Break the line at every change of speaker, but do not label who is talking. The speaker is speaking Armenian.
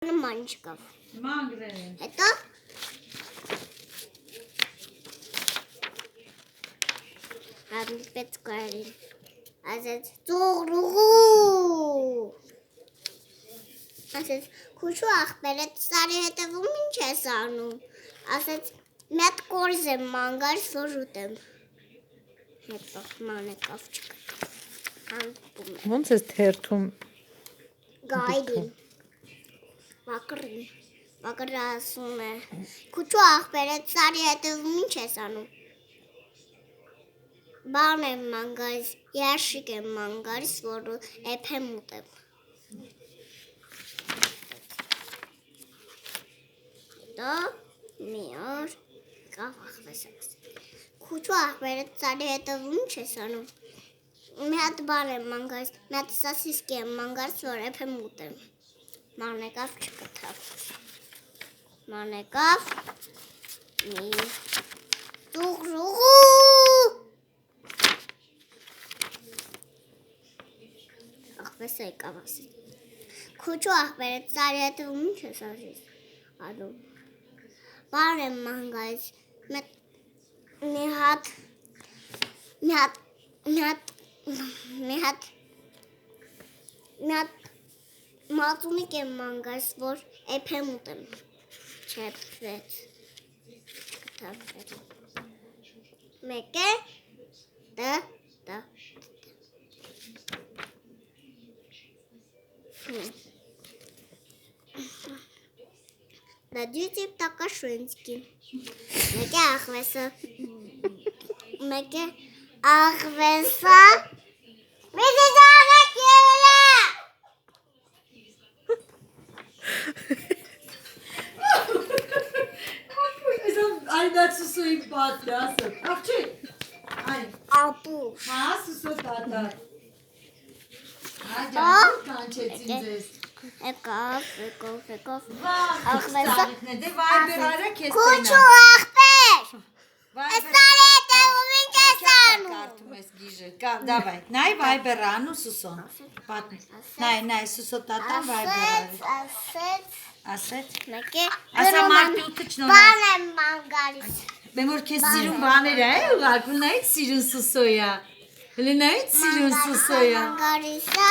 Մանջկով։
Մանգրել են։
Հետո Պես կարին ասեց ծողրուղու ասեց քուշու ախպերը ծարի հետևում ինչ ես անում ասեց մետ կորզ եմ մանգար որ ուտեմ հետո մանեկավ չկա
Ոնց ես թերթում
գայդին Մակրը ասում է քուչու ախպերը ծարի հետևում ինչ ես անում Բան եմ մանգարիս, երշիկ եմ մանգարիս, որ էփ եմ ուտեմ Հետո մի օր կավ ախվեսակս Քուչու ախպերը ծարի հետևում ինչ ես անում Մի հատ բան եմ մանգարիս, մի հատ սասիսկ եմ մանգարիս, որ էփ եմ ուտեմ Մանեկավ չկթավ Մանեկավ մի ծուղրուղու Ախպես եկավ ասի Քուչու ախպերը ծարի հետևում ինչ ես անում Բան եմ մանգարիս մի հատ մածունիկ եմ մանգարիս, որ էփ եմ ուտեմ չեպվեց կթավվեց մեկ է Da դյուտիպ տակա շունցկի մեկ է ախվեսը Մեզի դաղեք ելելա
Այն դա սուսոյի պատը, ասը, աղջի, այն,
Ապուշ
հա, սուսո տատա, հա, ջան, կանչեցին ձեզ,
Եկավ
աղվեսը, դե վայբեր արա կեզ
Քուչու ախպեր Էստարի հետևում ինչ ես անում
կարդում ես գիժը, դավայ, նայ վայբեր անու սուսոն, նայ, սուսո տատան վայբեր արի, ասեց,
մեկ է
ասա մարդուկը չնորան,
բան եմ մանգարիս
բեմ որ կեզ սիրուն բաներ է ուղարկում, նայից սիրուն սուսոյա, հլի նայից սիրուն սուսոյա,
Մանգարիսա